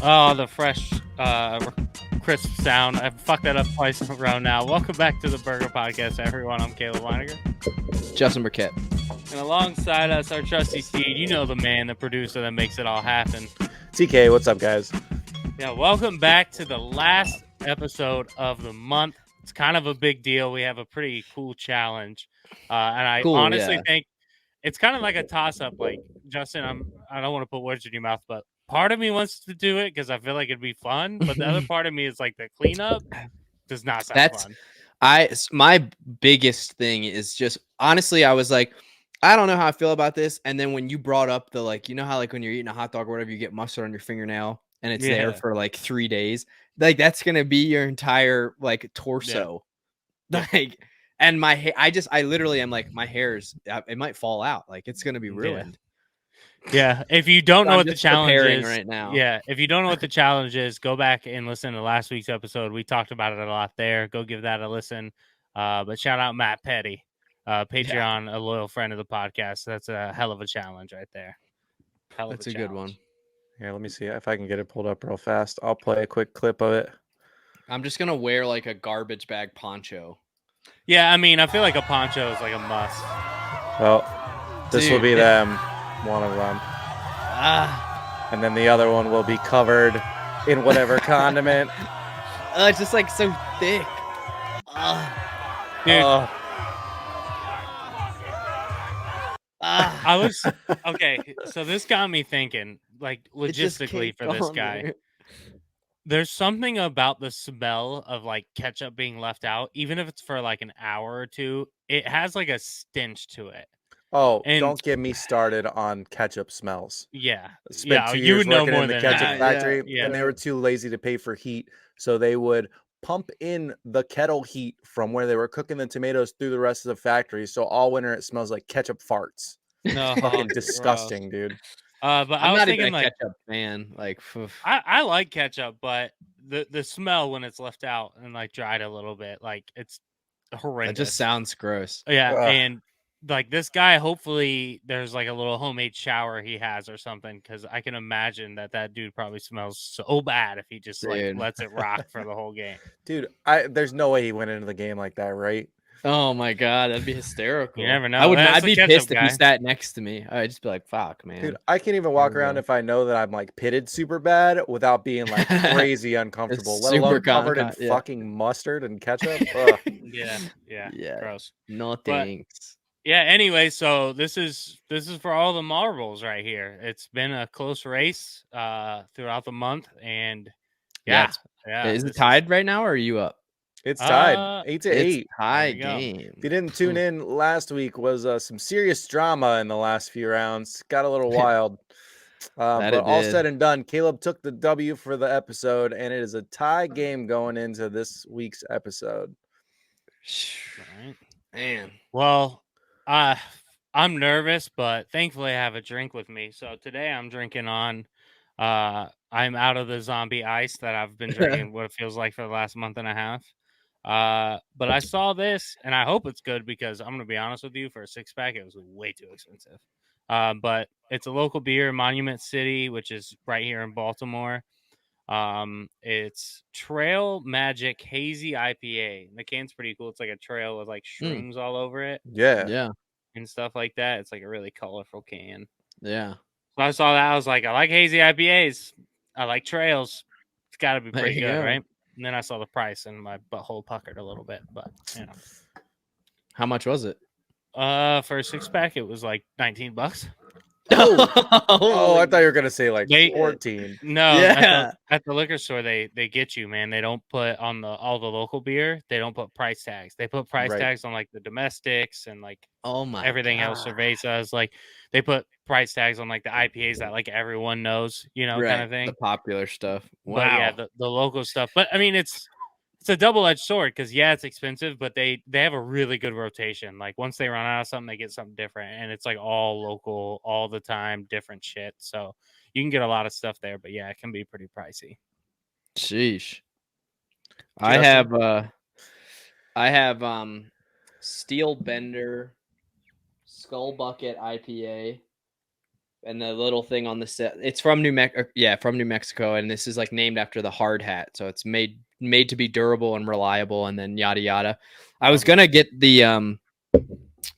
Oh, the fresh, crisp sound. I've fucked that up twice in a row now. Welcome back to the Burger Podcast, everyone. I'm Caleb Weiniger. Justin Burkett. And alongside us, our trusty Steed. You know the man, the producer that makes it all happen. TK, what's up, guys? Yeah, welcome back to the last episode of the month. It's kind of a big deal. We have a pretty cool challenge. And I honestly think it's kind of like a toss-up. Like, Justin, I don't want to put words in your mouth, but part of me wants to do it because I feel like it'd be fun. But the other part of me is like the cleanup does not sound fun. My biggest thing is just, honestly, I was like, I don't know how I feel about this. And then when you brought up the, like, you know how like when you're eating a hot dog or whatever, you get mustard on your fingernail and it's there for like 3 days. Like that's going to be your entire like torso. Yeah. Like, and my hair, I literally am like, my hair's, it might fall out. Like it's going to be ruined. Yeah. If you don't know what the challenge is right now. Yeah. If you don't know what the challenge is, go back and listen to last week's episode. We talked about it a lot there. Go give that a listen. But shout out Matt Petty, Patreon, a loyal friend of the podcast. That's a hell of a challenge right there. That's a good one. Here, let me see if I can get it pulled up real fast. I'll play a quick clip of it. I'm just going to wear like a garbage bag poncho. Yeah, I mean, I feel like a poncho is like a must. Well, this will be them, one of them. And then the other one will be covered in whatever condiment. It's just like so thick. Dude. I was okay. So this got me thinking, like logistically for this guy. There. There's something about the smell of like ketchup being left out, even if it's for like an hour or two. It has like a stench to it. Oh, and don't get me started on ketchup smells. Yeah, Spent 2 years you would know working more in the than ketchup factory, yeah. and they were too lazy to pay for heat, so they would pump in the kettle heat from where they were cooking the tomatoes through the rest of the factory. So all winter it smells like ketchup farts. No, fucking disgusting, dude. But I'm not even a like, ketchup fan. Like, I like ketchup, but the smell when it's left out and like dried a little bit, like it's horrendous. It just sounds gross. Yeah, and like this guy, hopefully there's like a little homemade shower he has or something, because I can imagine that dude probably smells so bad if he just like lets it rock for the whole game. Dude, there's no way he went into the game like that, right? Oh my god, that'd be hysterical. You never know. I would not. I'd be pissed if he sat next to me. I'd just be like, "Fuck, man." Dude, I can't even walk around if I know that I'm like pitted super bad without being like crazy uncomfortable. Let alone covered in fucking mustard and ketchup. Yeah. Gross. No thanks. Yeah. Anyway, so this is for all the marbles right here. It's been a close race throughout the month, and is it tied right now, or are you up? It's tied 8-8. High game. If you didn't tune in last week, was some serious drama in the last few rounds. Got a little wild. But all said and done, Caleb took the W for the episode, and it is a tie game going into this week's episode. Right. Man. Well, I'm nervous, but thankfully I have a drink with me. So today I'm drinking on I'm out of the zombie ice that I've been drinking what it feels like for the last month and a half. But I saw this and I hope it's good, because I'm gonna be honest with you, for a 6-pack it was way too expensive. But it's a local beer, Monument City, which is right here in Baltimore. It's Trail Magic Hazy IPA. The can's pretty cool. It's like a trail with like shrooms all over it. Yeah. And stuff like that. It's like a really colorful can. Yeah. So I saw that. I was like, I like hazy IPAs. I like trails. It's got to be pretty good, right? And then I saw the price and my butthole puckered a little bit. But, you know. How much was it? For a 6-pack, it was like $19. Oh, I thought you were gonna say like 14. No, at the liquor store they get you, man. They don't put on all the local beer. They don't put price tags. They put price tags on like the domestics and like everything else. Cervezas, like they put price tags on like the IPAs that like everyone knows, kind of thing. The popular stuff. Wow. But yeah, the local stuff. But I mean, it's a double-edged sword, because it's expensive, but they have a really good rotation. Like once they run out of something, they get something different, and it's like all local all the time, different shit. So you can get a lot of stuff there, but yeah, it can be pretty pricey. Sheesh. I have Steel Bender Skull Bucket IPA. and the little thing on the set. It's from New Mexico. Yeah, from New Mexico, and this is like named after the hard hat. So it's made to be durable and reliable, and then yada yada. I was gonna get the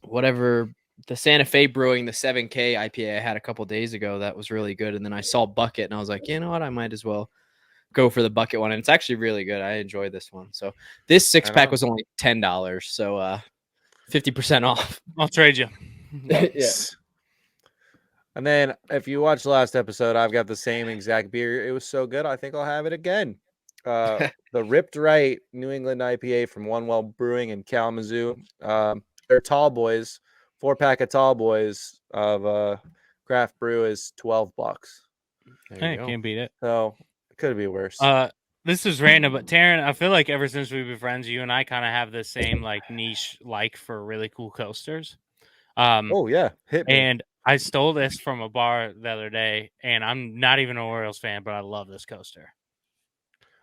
whatever the Santa Fe Brewing, the 7K IPA I had a couple days ago. That was really good. And then I saw Bucket, and I was like, you know what, I might as well go for the Bucket one. And it's actually really good. I enjoy this one. So this 6-pack was only $10. So 50% off. I'll trade you. Yeah. And then if you watch the last episode, I've got the same exact beer. It was so good, I think I'll have it again. The Ripped Right New England IPA from One Well Brewing in Kalamazoo. They're tall boys. 4-pack of tall boys of craft brew is $12. Hey, can't beat it. So it could be worse. This is random, but Taryn, I feel like ever since we've been friends, you and I kind of have the same like niche like for really cool coasters. Oh yeah, hit me. And I stole this from a bar the other day, and I'm not even an Orioles fan, but I love this coaster.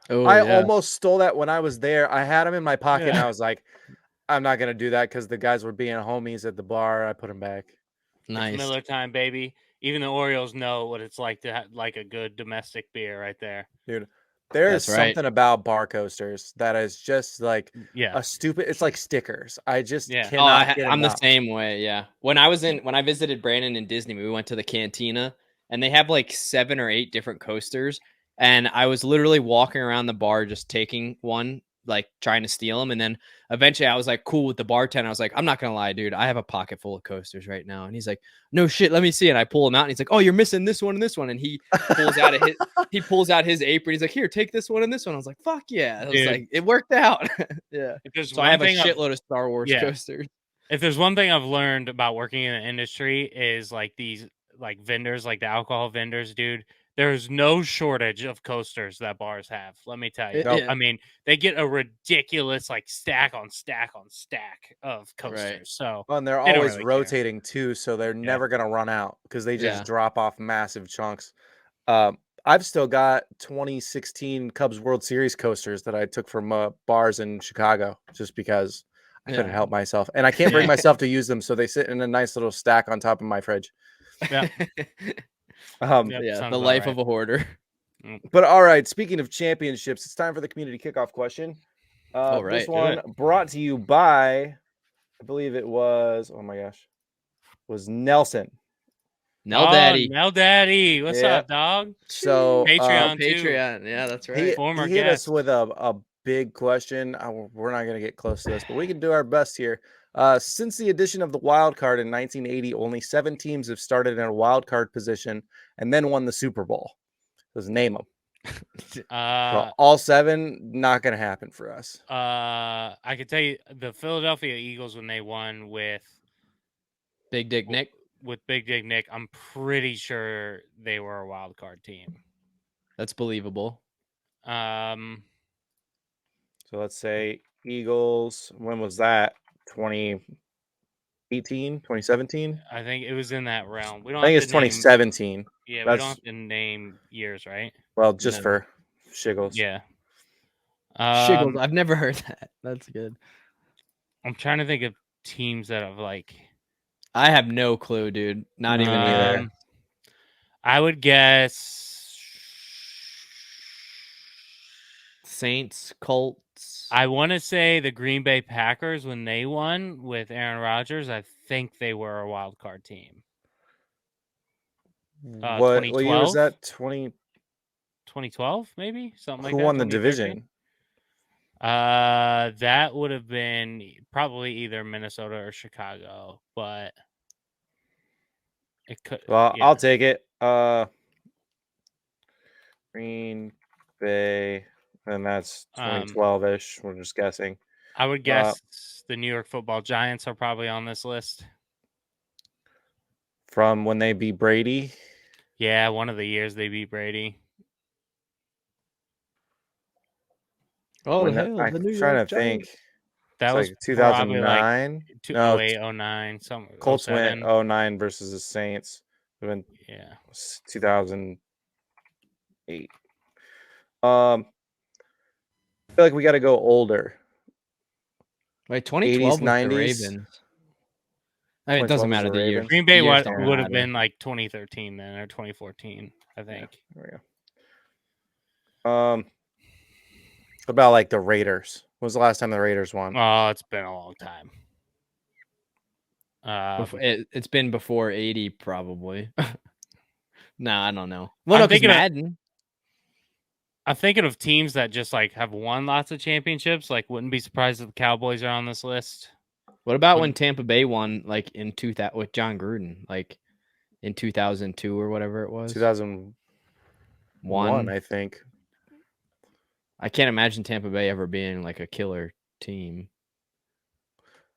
Oh, I almost stole that when I was there. I had them in my pocket, and Yeah. I was like, I'm not gonna do that because the guys were being homies at the bar. I put them back. Nice. It's Miller time, baby. Even the Orioles know what it's like to have like a good domestic beer right there. Dude, there is That's right. something about bar coasters that is just like Yeah. a stupid. It's like stickers. I just Yeah. cannot get I'm enough. the same way. Yeah. When I visited Brandon in Disney, we went to the Cantina, and they have like 7 or 8 different coasters. And I was literally walking around the bar just taking one, like trying to steal them. And then eventually I was like cool with the bartender. I was like, I'm not going to lie, dude. I have a pocket full of coasters right now. And he's like, no shit, let me see. And I pull him out, and he's like, oh, you're missing this one and this one. And he pulls out his apron. He's like, here, take this one and this one. I was like, fuck yeah. I was like, it worked out. Yeah. So I have a shitload of Star Wars coasters. If there's one thing I've learned about working in the industry is like these like vendors, like the alcohol vendors, dude. There's no shortage of coasters that bars have. Let me tell you. Nope. I mean, they get a ridiculous like stack on stack on stack of coasters. Right. So and they're they don't always really rotating too, so they're never gonna run out because they just drop off massive chunks. I've still got 2016 Cubs World Series coasters that I took from bars in Chicago just because I couldn't help myself, and I can't bring myself to use them, so they sit in a nice little stack on top of my fridge. Yeah. The life of a hoarder. But all right, speaking of championships, it's time for the community kickoff question. All right, this one brought to you by, I believe it was, oh my gosh, was Nelson. Nell Daddy. Nell Daddy. What's up, dog? So Patreon too. Patreon. Yeah, that's right. Former he hit guest. us with a big question. We're not going to get close to this, but we can do our best here. Since the addition of the wild card in 1980, only 7 teams have started in a wild card position and then won the Super Bowl. Let's name them. So all 7, not going to happen for us. I could tell you the Philadelphia Eagles when they won with Big Dick Nick. With Big Dick Nick, I'm pretty sure they were a wild card team. That's believable. So let's say Eagles. When was that? 2018, 2017? I think it was in that realm. I think it's 2017. We don't have to name years, right? Well, just for shiggles. Yeah. Shiggles. I've never heard that. That's good. I'm trying to think of teams that have like. I have no clue, dude. Not even either. I would guess Saints, Colts. I want to say the Green Bay Packers when they won with Aaron Rodgers. I think they were a wild card team. What year was that? 2012, maybe something like that. Who won the division? That would have been probably either Minnesota or Chicago, but it could. Well, I'll take it. Green Bay, and that's 2012-ish. We're just guessing. I would guess the New York Football Giants are probably on this list. From when they beat Brady? Yeah, one of the years they beat Brady. Oh, I'm trying to think. That was like 2009. Like 0809. Colts went 09 versus the Saints. Yeah. 2008. I feel like we got to go older. Wait, 2012 80s, 90s. the Ravens. I mean, it doesn't 2012 was matter the the year. Ravens. Green Bay Years would don't have matter. been like 2013 then or 2014, I Yeah, think. there we go. What about like the Raiders? When was the last time the Raiders won? Oh, it's been a long time. It's been before 80, probably. Nah, I don't know. Well, I'm no, because thinking of Madden. I'm thinking of teams that just like have won lots of championships. Like, wouldn't be surprised if the Cowboys are on this list. What about when Wouldn't- Tampa Bay won, like in 2000 with John Gruden, like in 2002 or whatever it was? 2001, I think. I can't imagine Tampa Bay ever being like a killer team.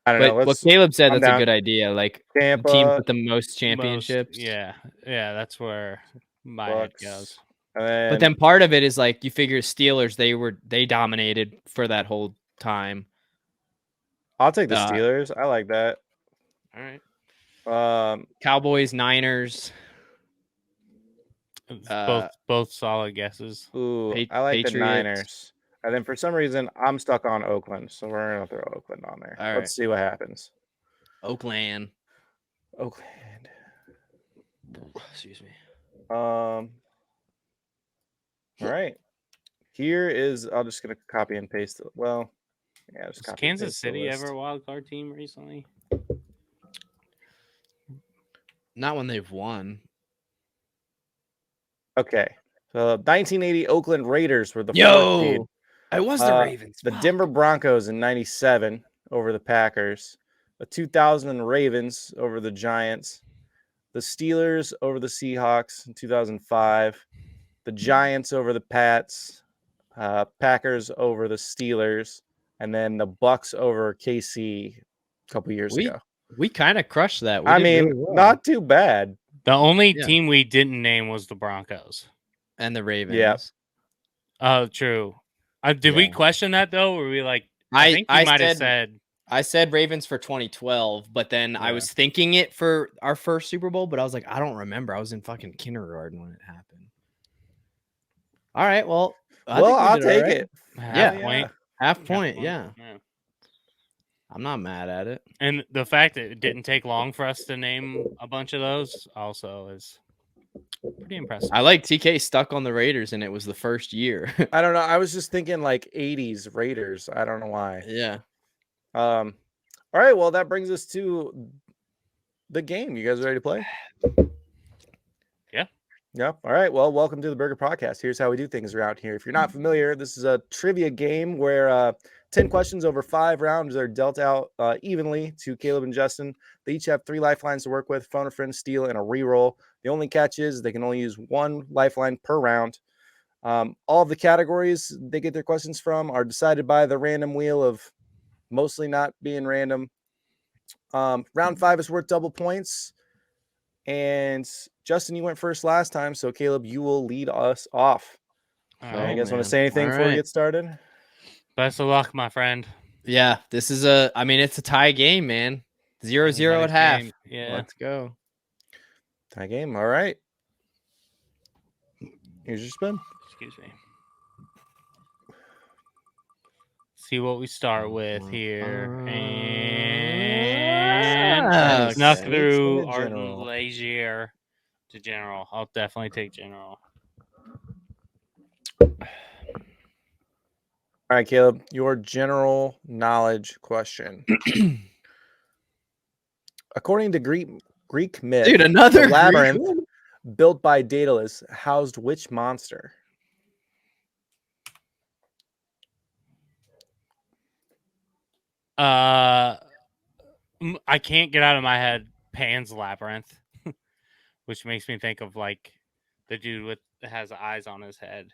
I don't know. But what Caleb said, I'm that's a down. good idea. Like Tampa, teams with the most championships. yeah, that's where my head goes. Bucks. And But then part of it is like you figure Steelers, they dominated for that whole time. I'll take the Steelers. I like that. All right. Cowboys, Niners. Both solid guesses. Ooh, I like Patriots. the Niners. And then for some reason, I'm stuck on Oakland, so we're gonna throw Oakland on there. All Let's see what happens. Oakland. Excuse me. All right. Here is. I'm just gonna copy and paste it. Well, yeah, just Was copy. and Kansas paste the City list. ever a wild card team recently? Not when they've won. Okay. So 1980 Oakland Raiders were the fourth seed. I was the Ravens. The Denver Broncos in 97 over the Packers. The 2000 Ravens over the Giants. The Steelers over the Seahawks in 2005. The Giants over the Pats. Packers over the Steelers. And then the Bucks over KC a couple years ago. We kind of crushed that. I mean, not too bad. The only team we didn't name was the Broncos. And the Ravens. Yeah. Oh, true. Did we question that though? Were we like, I think you might have said. I said Ravens for 2012, but then I was thinking it for our first Super Bowl, but I was like, I don't remember. I was in fucking kindergarten when it happened. All right, well, I'll take it. Half point, yeah. I'm not mad at it. And the fact that it didn't take long for us to name a bunch of those also is pretty impressive. I like TK stuck on the Raiders, and it was the first year. I don't know. I was just thinking like 80s Raiders. I don't know why. Yeah. All right. Well, that brings us to the game. You guys ready to play? Yeah. Yeah. All right. Well, welcome to the Burger Podcast. Here's how we do things around here. If you're not familiar, this is a trivia game where 10 questions over 5 rounds are dealt out evenly to Caleb and Justin. They each have 3 lifelines to work with: phone a friend, steal, and a reroll. The only catch is they can only use 1 lifeline per round. All of the categories they get their questions from are decided by the random wheel of mostly not being random. Round 5 is worth double points. And Justin, you went first last time, so Caleb, you will lead us off. You guys want to say anything before we get started? Best of luck, my friend. Yeah, this is it's a tie game, man. 0-0 at half. Yeah. Let's go. Tie game. All right. Here's your spin. Excuse me. See what we start with here. And snuck through Arden Lazier to General. I'll definitely take General. All right, Caleb, your general knowledge question. According to Greek myth, dude, another the labyrinth built by Daedalus housed which monster? I can't get out of my head Pan's Labyrinth, which makes me think of like the dude that has eyes on his head.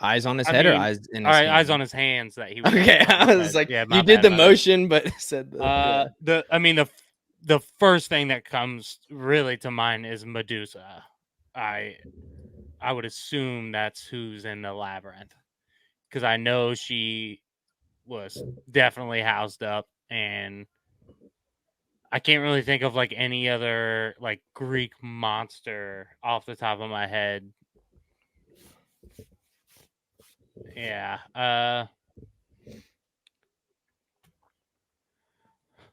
Eyes on his head or eyes in his hands? Eyes on his hands that he was okay. I was like, yeah, you did the motion, but said the first thing that comes really to mind is Medusa. I would assume that's who's in the labyrinth, because I know she was definitely housed up, and I can't really think of like any other like Greek monster off the top of my head. Yeah.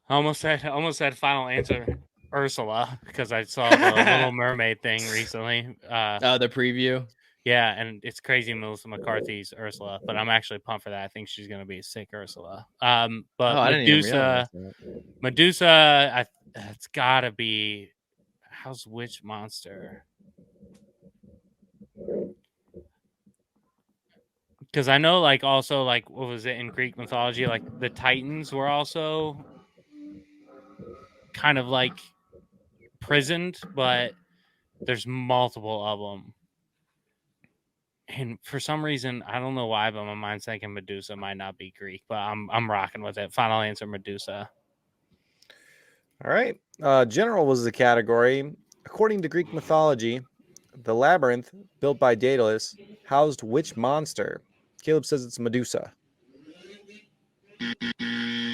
I almost said final answer Ursula because I saw the Little Mermaid thing recently. The preview. Yeah, and it's crazy Melissa McCarthy's Ursula, but I'm actually pumped for that. I think she's gonna be a sick Ursula. But I didn't even realize that. Medusa, it's gotta be how's which monster? Because I know, like, also, like, what was it in Greek mythology? Like, the Titans were also kind of like prisoned, but there's multiple of them. And for some reason, I don't know why, but my mind's thinking Medusa might not be Greek, but I'm rocking with it. Final answer, Medusa. All right. General was the category. According to Greek mythology, the labyrinth built by Daedalus housed which monster? Caleb says it's Medusa.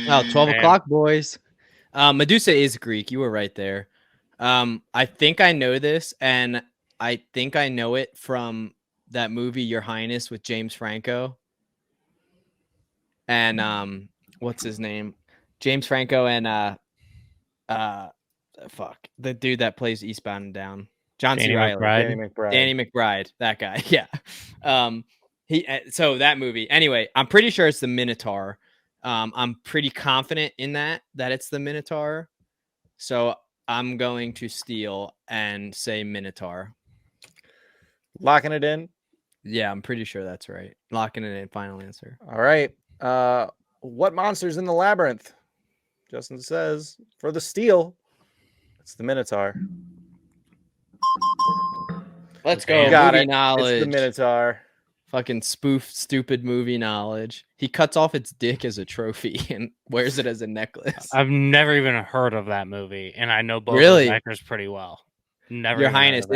Oh, 12 Man. o'clock, boys. Medusa is Greek. You were right there. I think I know this, and I think I know it from that movie, Your Highness, with James Franco. And what's his name? James Franco and fuck, the dude that plays Eastbound and Down. John C. Danny Reilly. McBride. Danny McBride, that guy. Yeah. So that movie. Anyway, I'm pretty sure it's the Minotaur. I'm pretty confident in that it's the Minotaur. So I'm going to steal and say Minotaur. Locking it in. Yeah, I'm pretty sure that's right. Locking it in. Final answer. All right. What monster's in the labyrinth? Justin says for the steal, it's the Minotaur. Let's go. Got Movie it. knowledge. It's the Minotaur. Fucking stupid movie knowledge. He cuts off its dick as a trophy and wears it as a necklace. I've never even heard of that movie, and I know both Really? those actors pretty well. Never. Your Highness,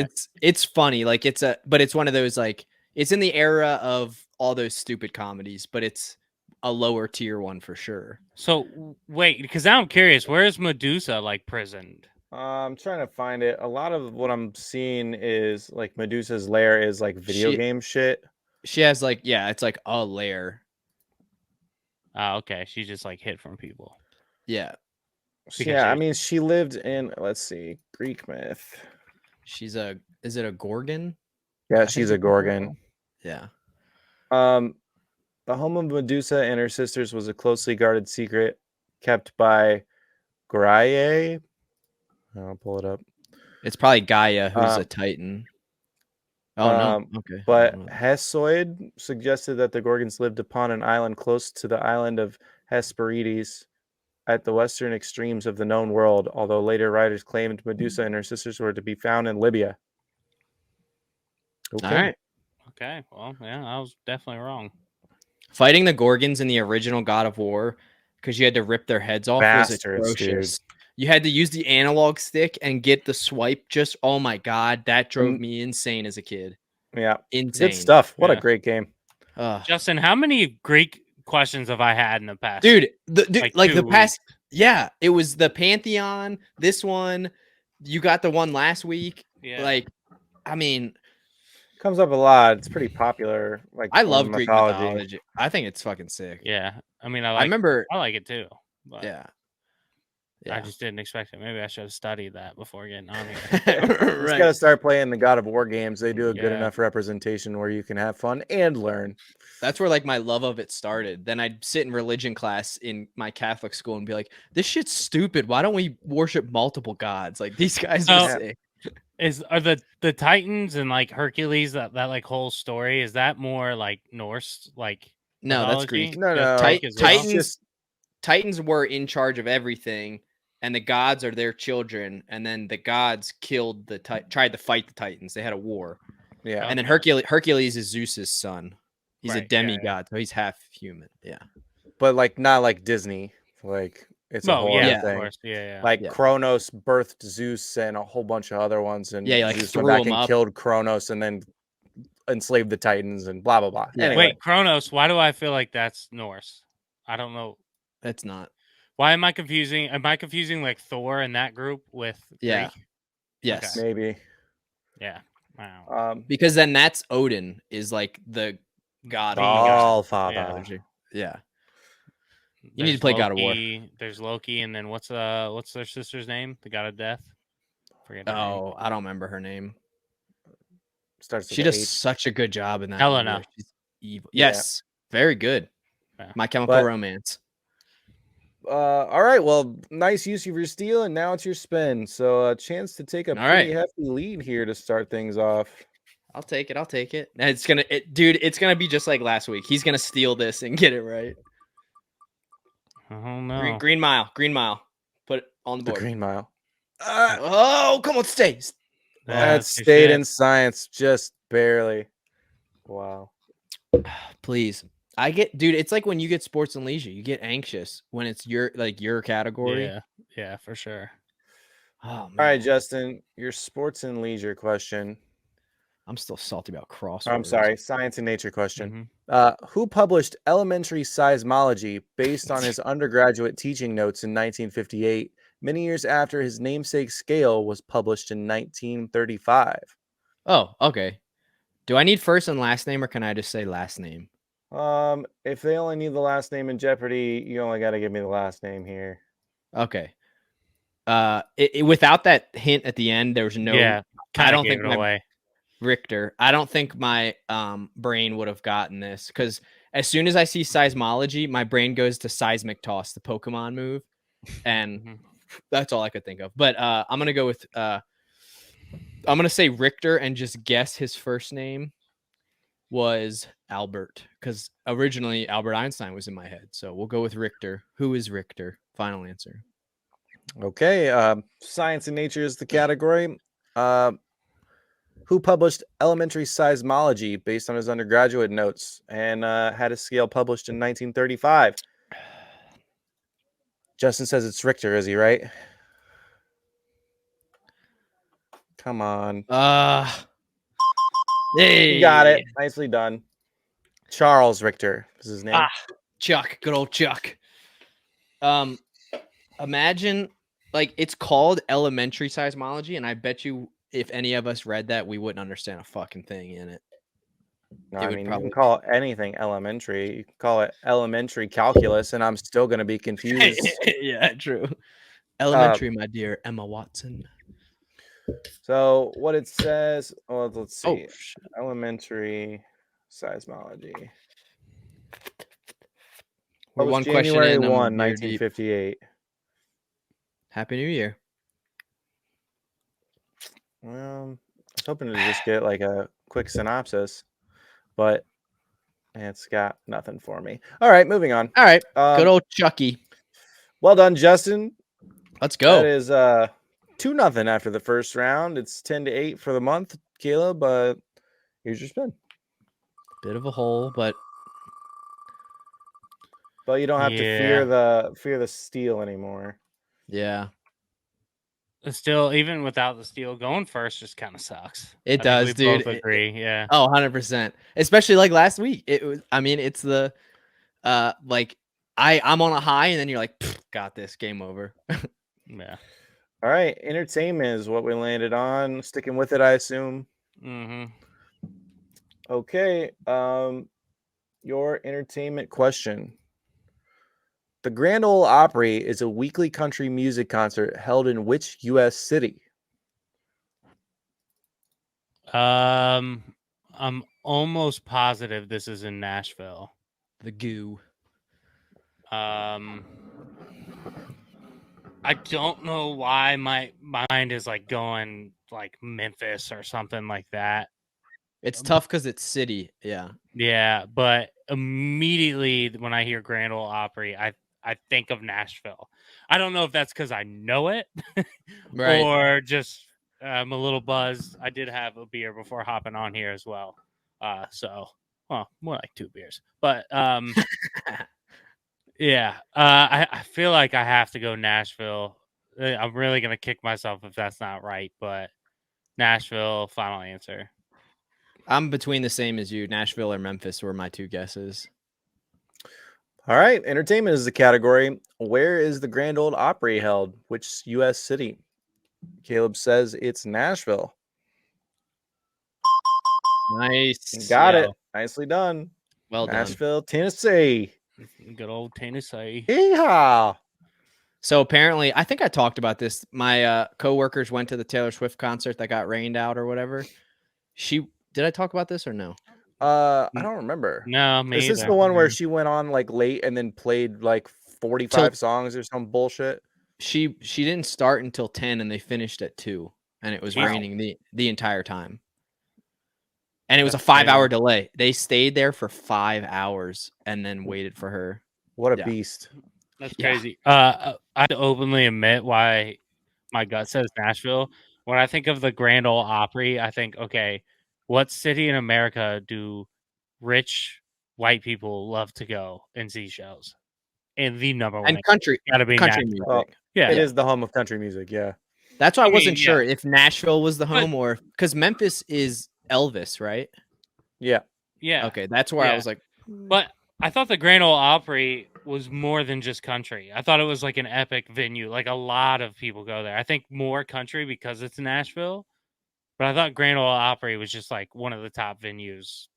it's funny. Like but it's one of those, like, it's in the era of all those stupid comedies, but it's a lower tier one for sure. So wait, because now I'm curious, where is Medusa like prisoned? I'm trying to find it. A lot of what I'm seeing is like Medusa's lair is like video game shit. She has like, yeah, it's like a lair. Okay. She just like hid from people. Yeah. I mean, she lived in, let's see, Greek myth. Is it a Gorgon? Yeah, she's a Gorgon. Yeah. The home of Medusa and her sisters was a closely guarded secret kept by Graie. I'll pull it up. It's probably Gaia, who's a Titan. Oh, no. Okay. But Hesiod suggested that the Gorgons lived upon an island close to the island of Hesperides at the western extremes of the known world, although later writers claimed Medusa and her sisters were to be found in Libya. Okay. All right. Okay. Well, yeah, I was definitely wrong. Fighting the Gorgons in the original God of War, because you had to rip their heads off, was atrocious. Dude. You had to use the analog stick and get the swipe. Just, oh my God, that drove me insane as a kid. Yeah. Insane. Good stuff. What a great game. Justin, how many Greek questions have I had in the past? Dude, the past, yeah, it was the Pantheon, this one, you got the one last week. Yeah. Like, I mean, comes up a lot. It's pretty popular. Like, I love Greek mythology. I think it's fucking sick. Yeah. I mean, I like it too. But yeah. I just didn't expect it. Maybe I should have studied that before getting on here. Right. Just gotta start playing the God of War games. They do a good enough representation where you can have fun and learn. That's where like my love of it started. Then I'd sit in religion class in my Catholic school and be like, "This shit's stupid. Why don't we worship multiple gods? Like these guys are sick." Are the Titans and like Hercules, that like whole story, is that more like Norse? Like, no, that's Greek. No. Titans were in charge of everything, and the gods are their children. And then the gods killed tried to fight the Titans. They had a war. Yeah. And then Hercules is Zeus's son. He's a demigod, so he's half human. Yeah. But like not like Disney. Like it's a whole thing. Of course. Yeah. Like Kronos birthed Zeus and a whole bunch of other ones, and like Zeus went back and killed Kronos and then enslaved the Titans and blah blah blah. Yeah. Anyway. Wait, Kronos, why do I feel like that's Norse? I don't know. That's not. Why am I confusing? Am I confusing like Thor in that group with Greek? Yes. Okay. Maybe. Yeah. Wow. Because then that's Odin is like the god All father. Yeah. You need to play God of War. There's Loki, and then what's their sister's name? The God of Death. Forget her name. Oh, I don't remember her name. Starts with She does H. such a good job in that movie. Helena. She's evil. Yeah. Yes, very good. Yeah. My Chemical Romance. All right. Well, nice use of your steal, and now it's your spin. So a chance to take a pretty hefty lead here to start things off. I'll take it. It's gonna be just like last week. He's gonna steal this and get it right. Oh no. Green Mile. Put it on the board. The Green Mile. Oh, come on, stay. That stayed in science just barely. Wow. Please. It's like when you get sports and leisure, you get anxious when it's your category. Yeah, for sure. Oh, man. All right, Justin, your sports and leisure question. I'm still salty about crosswords. I'm sorry, science and nature question. Who published Elementary Seismology based on his undergraduate teaching notes in 1958, many years after his namesake scale was published in 1935? Oh, okay. Do I need first and last name, or can I just say last name? If they only need the last name in Jeopardy, you only got to give me the last name here. Okay. Without that hint at the end, there was no. Yeah, I don't think away. Richter. I don't think my brain would have gotten this, because as soon as I see seismology, my brain goes to seismic toss, the Pokemon move, and that's all I could think of. But I'm gonna go with I'm gonna say Richter and just guess his first name was Albert, because originally Albert Einstein was in my head. So we'll go with Richter. Who is Richter? Final answer. Okay. Science and nature is the category. Who published Elementary Seismology based on his undergraduate notes and had a scale published in 1935? Justin says it's Richter, is he right? Come on. Hey. You got it. Nicely done. Charles Richter is his name. Chuck. Good old Chuck. Imagine, like, it's called Elementary Seismology, and I bet you if any of us read that, we wouldn't understand a fucking thing in it. No, I mean, you can call anything elementary. You can call it elementary calculus, and I'm still going to be confused. Yeah, true. Elementary, my dear Emma Watson. So what it says, well, let's see. Elementary seismology. We're one January question in. 1, 1958. Happy New Year. Well, I was hoping to just get like a quick synopsis, but it's got nothing for me. All right, moving on. All right, good old Chucky. Well done, Justin. Let's go. That is 2-0 after the first round. It's 10-8 for the month, Caleb. Here's your spin. Bit of a hole, but you don't have to fear the steal anymore. Yeah. Still, even without the steal, going first just kind of sucks. It does, dude. Both agree, yeah. Oh, 100%. Especially like last week. It was. I mean, it's the like I'm on a high, and then you're like, got this, game over. Yeah. All right, entertainment is what we landed on. Sticking with it, I assume. Okay. Your entertainment question. The Grand Ole Opry is a weekly country music concert held in which U.S. city? I'm almost positive this is in Nashville. The goo. I don't know why my mind is like going like Memphis or something like that. It's tough because it's city. Yeah. Yeah, but immediately when I hear Grand Ole Opry, I think of Nashville. I don't know if that's because I know it right, or just I'm a little buzzed. I did have a beer before hopping on here as well. More like 2 beers. But yeah, I feel like I have to go Nashville. I'm really going to kick myself if that's not right, but Nashville, final answer. I'm between the same as you. Nashville or Memphis were my 2 guesses. All right, entertainment is the category. Where is the Grand Ole Opry held? Which U.S. city? Caleb says it's Nashville. Nice. Got it. Nicely done. Well Nashville, Tennessee. Good old Tennessee. Yeehaw! So apparently, I think I talked about this. My coworkers went to the Taylor Swift concert that got rained out or whatever. Did I talk about this or no? I don't remember. No, me Is this either. the one where she went on like late and then played like 45 Till songs or some bullshit? she didn't start until 10 and they finished at 2 and it was Jeez. raining the entire time. And it was a That's 5-hour crazy. delay. They stayed there for 5 hours and then waited for her. What a Yeah. beast. That's Yeah. crazy. I have to openly admit why my gut says Nashville. When I think of the Grand Ole Opry, I think, okay, what city in America do rich white people love to go and see shows? And the number one And thing country got to be country Nashville. Well, music. Yeah. it is the home of country music. Yeah. That's why I I mean, wasn't sure yeah. if Nashville was the But- home or because Memphis is Elvis, right? Yeah. Yeah. Okay, that's where I Yeah. was like, But I thought the Grand Ole Opry was more than just country. I thought it was like an epic venue. Like a lot of people go there. I think more country because it's Nashville. But I thought Grand Ole Opry was just like one of the top venues,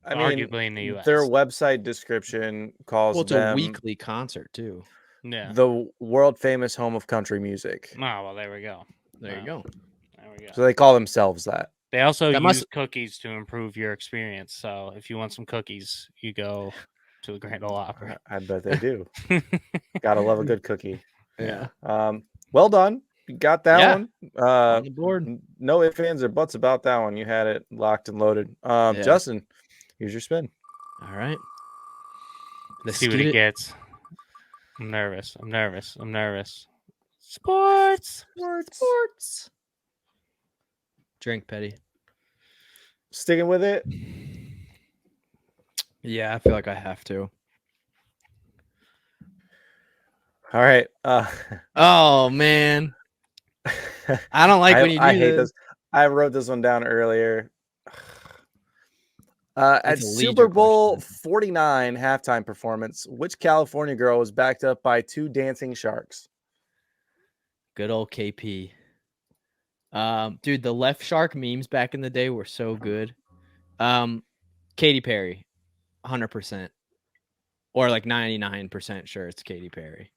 I mean, arguably in the U.S. their website description calls well, it's a them weekly concert too. Yeah. the world famous home of country music. Oh, well, there we go. There you go. There we go. So they call themselves that. They also That use must- cookies to improve your experience. So if you want some cookies, you go to the Grand Ole Opry. I bet they do. Gotta love a good cookie. Yeah. Well done. You got that Yeah. one. On the board. No ifs, ands, or buts about that one. You had it locked and loaded. Yeah. Justin, here's your spin. All right. Let's see what it gets. I'm nervous. I'm nervous. I'm nervous. Sports. Sports. Drink, Petty. Sticking with it. Yeah, I feel like I have to. All right. Oh man, I don't like when you do I hate this. this. I wrote this one down earlier. At It's a Super leisure Bowl question. 49 halftime performance, which California girl was backed up by 2 dancing sharks? Good old KP. Dude, the left shark memes back in the day were so good. Katy Perry, 100%, or like 99% sure it's Katy Perry.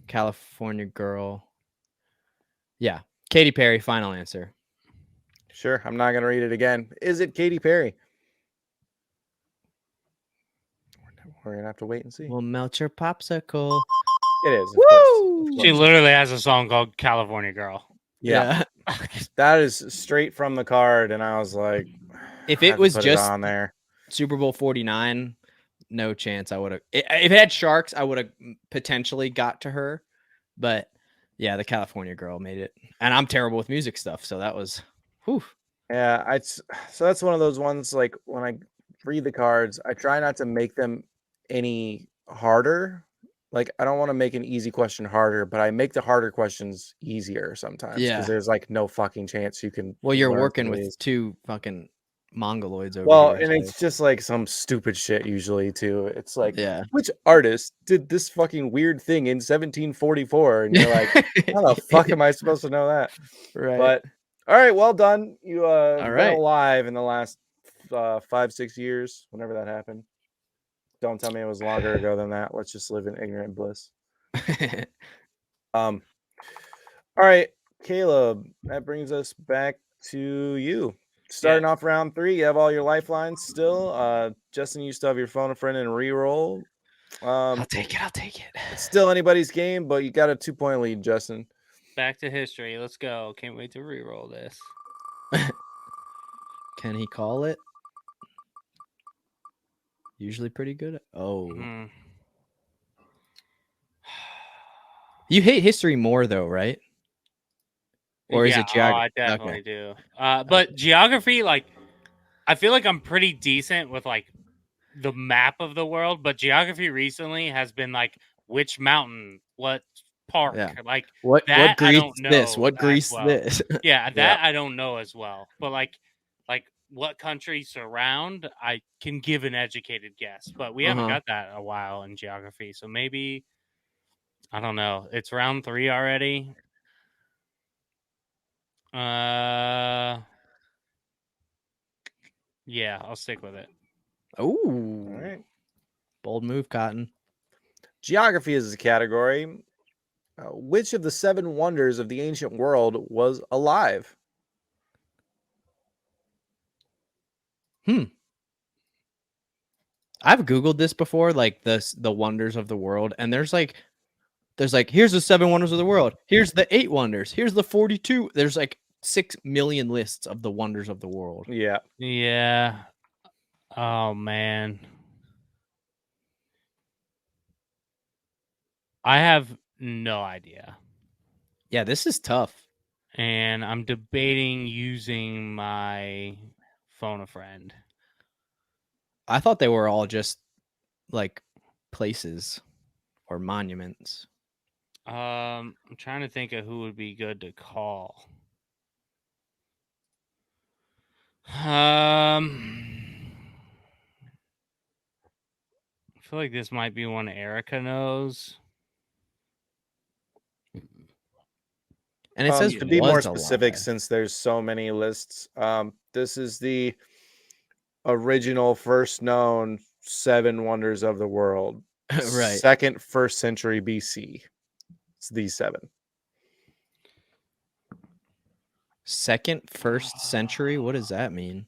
California girl. Yeah, Katy Perry. Final answer. Sure, I'm not gonna read it again. Is it Katy Perry? We're gonna have to wait and see. We'll melt your popsicle. It is. Of Woo! course. She literally has a song called California Girl. Yeah. That is straight from the card, and I was like, If I it have to was put just on there, Super Bowl 49, no chance I would have. If it had sharks, I would have potentially got to her. But yeah, the California girl made it. And I'm terrible with music stuff. So that was, whew. yeah, so that's one of those ones. Like when I read the cards, I try not to make them any harder. Like I don't want to make an easy question harder, but I make the harder questions easier sometimes Yeah. because there's like no fucking chance you can. Well, you're learn working some of with these. 2 fucking mongoloids over Well, here. and it's just like some stupid shit usually too. It's like, yeah. which artist did this fucking weird thing in 1744? And you're like, how the fuck am I supposed to know that? Right. But all right, well done. You been right. alive in the last 5-6 years, whenever that happened. Don't tell me it was longer ago than that. Let's just live in ignorant bliss. All right, Caleb, that brings us back to you. Starting off round 3, you have all your lifelines still. Justin, you still have your phone a friend and re-roll. I'll take it. It's still anybody's game, but you got a 2-point lead, Justin. Back to history. Let's go. Can't wait to re-roll this. Can he call it? Usually pretty good. Oh. You hate history more though, right? Or is it geography? I definitely do. But geography, like, I feel like I'm pretty decent with like the map of the world, but geography recently has been like which mountain, what park, like what that I greased don't know this? What as greased well. this? Yeah, that I don't know as well. But like what countries surround, I can give an educated guess. But we haven't got that in a while in geography, so maybe I don't know. It's round 3 already. Yeah, I'll stick with it. Oh, all right. Bold move, Cotton. Geography is a category. Which of the 7 wonders of the ancient world was alive? I've Googled this before, like the wonders of the world, and there's like here's the 7 wonders of the world. Here's the 8 wonders. Here's the 42. There's like 6 million lists of the wonders of the world. Yeah. Yeah. Oh man. I have no idea. Yeah, this is tough. And I'm debating using my phone a friend. I thought they were all just like places or monuments. I'm trying to think of who would be good to call. I feel like this might be one Erica knows. And it says to be more specific, alive. since there's so many lists, this is the original first known 7 wonders of the world. Right. Second, 1st century BC. It's these 7. Second, 1st century? What does that mean?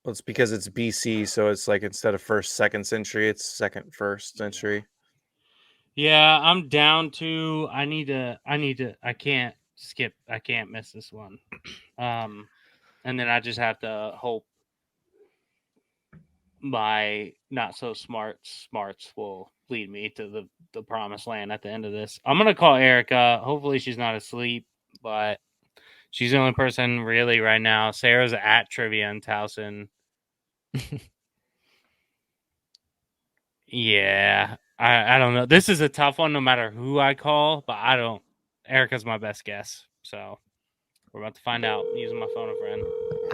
Well, it's because it's BC, so it's like instead of 1st, 2nd century, it's 2nd, 1st century. Yeah, I'm down to I can't miss this one. And then I just have to hope my not so smarts will lead me to the promised land at the end of this. I'm gonna call Erica. Hopefully she's not asleep, but she's the only person really right now. Sarah's at Trivia in Towson. Yeah, I don't know. This is a tough one no matter who I call, but Erica's my best guess. So we're about to find out using my phone a friend.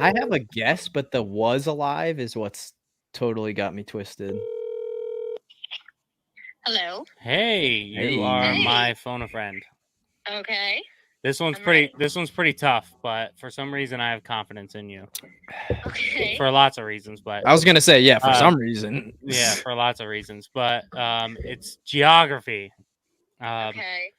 I have a guess, but the was alive is what's totally got me twisted. Hello. Hey, you are my phone a friend. Okay. This one's pretty tough, but for some reason I have confidence in you. Okay. For lots of reasons, but I was gonna say, yeah, for some reason. Yeah, for lots of reasons, but it's geography. Okay.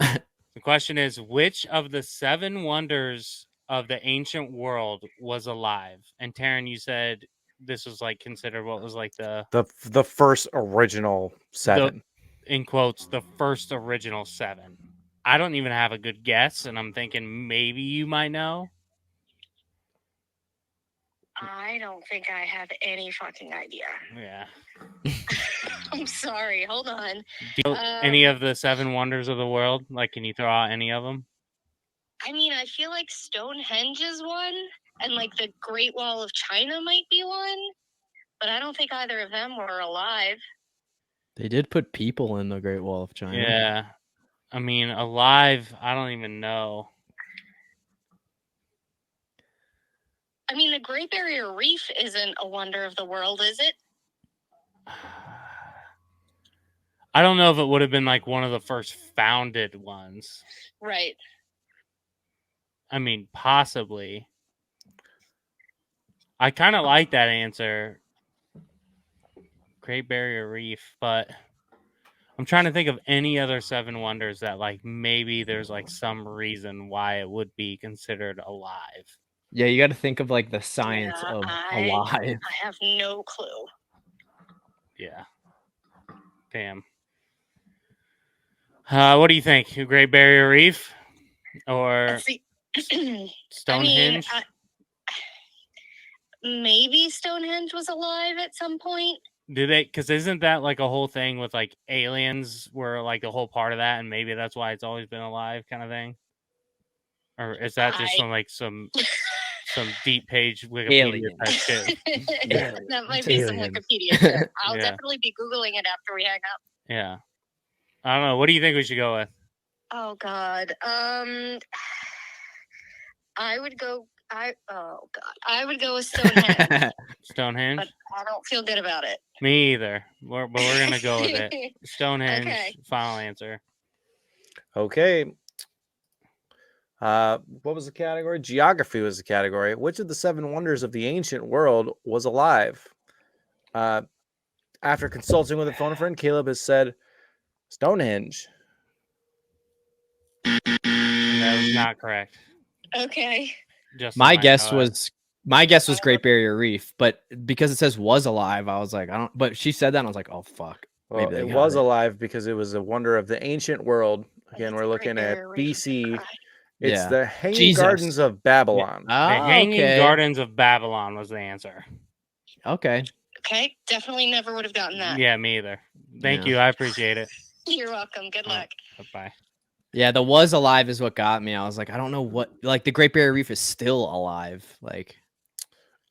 The question is, which of the 7 wonders of the ancient world was alive? And Taryn, you said this was like considered what was like the first original 7. In quotes, the first original 7. I don't even have a good guess, and I'm thinking maybe you might know. I don't think I have any fucking idea. Yeah. I'm sorry. Hold on. Any of the 7 wonders of the world? Like, can you throw out any of them? I mean, I feel like Stonehenge is one, and like the Great Wall of China might be one, but I don't think either of them were alive. They did put people in the Great Wall of China. Yeah. I mean, alive, I don't even know. I mean, the Great Barrier Reef isn't a wonder of the world, is it? I don't know if it would have been like one of the first founded ones. Right. I mean, possibly. I kind of like that answer. Great Barrier Reef, but I'm trying to think of any other 7 wonders that like maybe there's like some reason why it would be considered alive. Yeah, you got to think of like the science of alive. I have no clue. Yeah. Damn. What do you think? Great Barrier Reef or Stonehenge? I mean, maybe Stonehenge was alive at some point. Do they? Because isn't that like a whole thing with like aliens were like a whole part of that, and maybe that's why it's always been alive, kind of thing? Or is that just some deep page Wikipedia type shit? That might be some Wikipedia shit. I'll definitely be Googling it after we hang up. Yeah. I don't know. What do you think we should go with? Oh God. I would go with Stonehenge. Stonehenge? But I don't feel good about it. Me either. But we're gonna go with it. Stonehenge. Okay. Final answer. Okay. What was the category? Geography was the category. Which of the 7 wonders of the ancient world was alive? After consulting with a phone friend, Caleb has said Stonehenge. That was not correct. Okay. Just my guess was Great Barrier Reef, but because it says was alive, I was like, I don't. But she said that, and I was like, oh fuck. Well, Maybe it they was got it. alive because it was a wonder of the ancient world. Again, It's we're a looking Great at Barrier Reef, BC. cry. It's Yeah. the Hanging Jesus. Gardens of Babylon. The Ah, Hanging okay. Gardens of Babylon was the answer. Okay. Okay, definitely never would have gotten that. Yeah, me either. Thank Yeah. you. I appreciate it. You're welcome. Good luck. Bye. Yeah, the was alive is what got me. I was like, I don't know what. Like, the Great Barrier Reef is still alive. Like,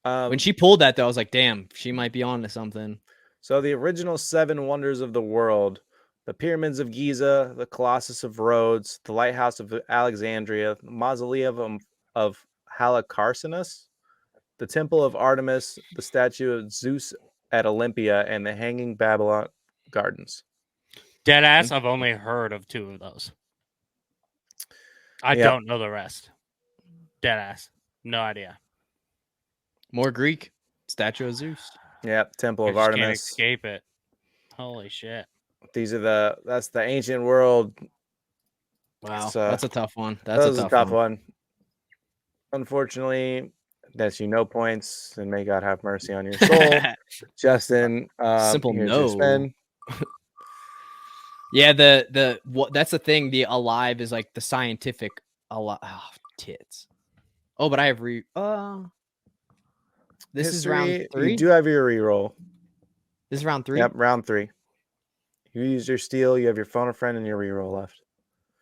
when she pulled that, though, I was like, damn, she might be on to something. So the original 7 wonders of the world: the pyramids of Giza, the Colossus of Rhodes, the lighthouse of Alexandria, the mausoleum of Halicarnassus, the temple of Artemis, the statue of Zeus at Olympia, and the Hanging Babylon Gardens. Deadass, I've only heard of 2 of those. I don't know the rest. Deadass. No idea. More Greek. Statue of Zeus. Yeah, Temple I of just Artemis. can't escape it. Holy shit. These are that's the ancient world. Wow, that's a tough one. That's a tough one. Unfortunately, that's no points, and may God have mercy on your soul. Justin, simple here's no. your spin. Yeah, that's the thing. The alive is like the scientific alive. Oh, tits. Oh, but I have this History, is round 3. You do have your reroll. This is round 3. Yep, round 3. You used your steal. You have your phone a friend and your reroll left.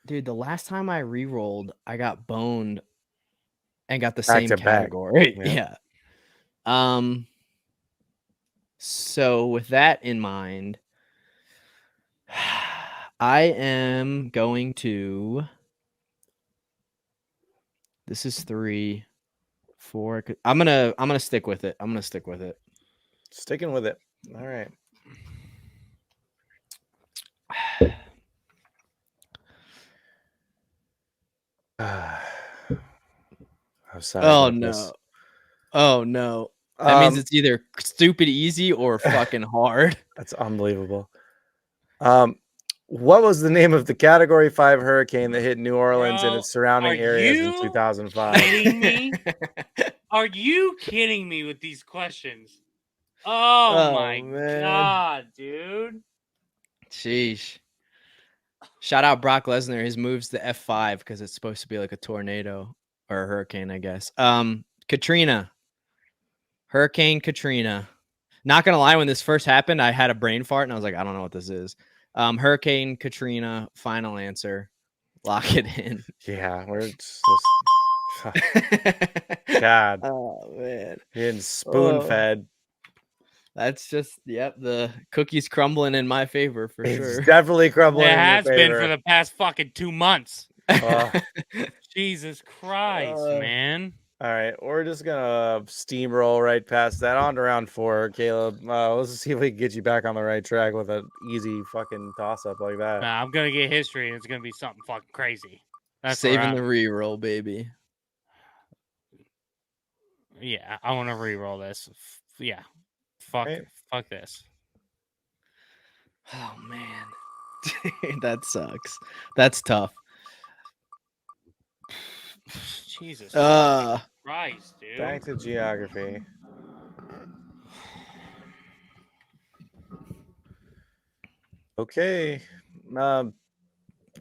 Dude, the last time I re-rolled, I got boned and got the Back same to back. category. Yep. Yeah. So with that in mind, I am going to. This is 3, 4. I'm gonna stick with it. Sticking with it. All right. I'm sorry. Oh no. Oh no. That means it's either stupid easy or fucking hard. That's unbelievable. What was the name of the Category 5 hurricane that hit New Orleans and its surrounding areas in 2005? Kidding me? Are you kidding me with these questions? Oh my god, dude. Sheesh. Shout out Brock Lesnar. His move's the F5 because it's supposed to be like a tornado or a hurricane, I guess. Katrina. Hurricane Katrina. Not gonna lie, when this first happened, I had a brain fart and I was like, I don't know what this is. Hurricane Katrina, final answer. Lock it in. Yeah, we're just God. Oh man. Getting spoon fed. That's just the cookie's crumbling in my favor for sure. It's definitely crumbling. It in has your been favor. for the past fucking 2 months. Jesus Christ, man. All right, we're just gonna steamroll right past that on to round 4, Caleb. Let's see if we can get you back on the right track with an easy fucking toss-up like that. Nah, I'm gonna get history and it's gonna be something fucking crazy. That's saving the re-roll, baby. Yeah, I want to re-roll this. Yeah, fuck this. Oh man, that sucks. That's tough. Jesus Christ, dude. Back to geography. Okay,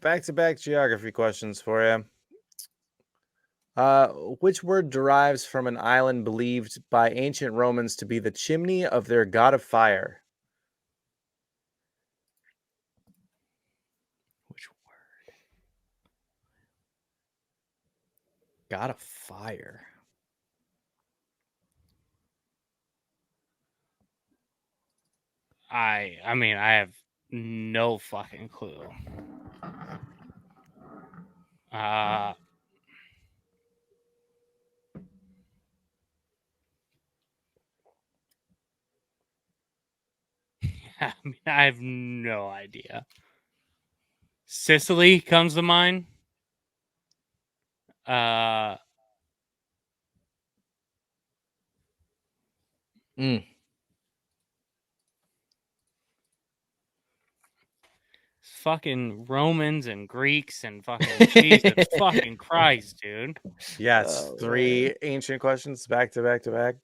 back-to-back geography questions for you. Which word derives from an island believed by ancient Romans to be the chimney of their god of fire? Which word? God of fire. I mean, I have no fucking clue. I mean, I have no idea. Sicily comes to mind. fucking Romans and Greeks and fucking Jesus fucking Christ, dude. Yes, 3 man. ancient questions back to back to back.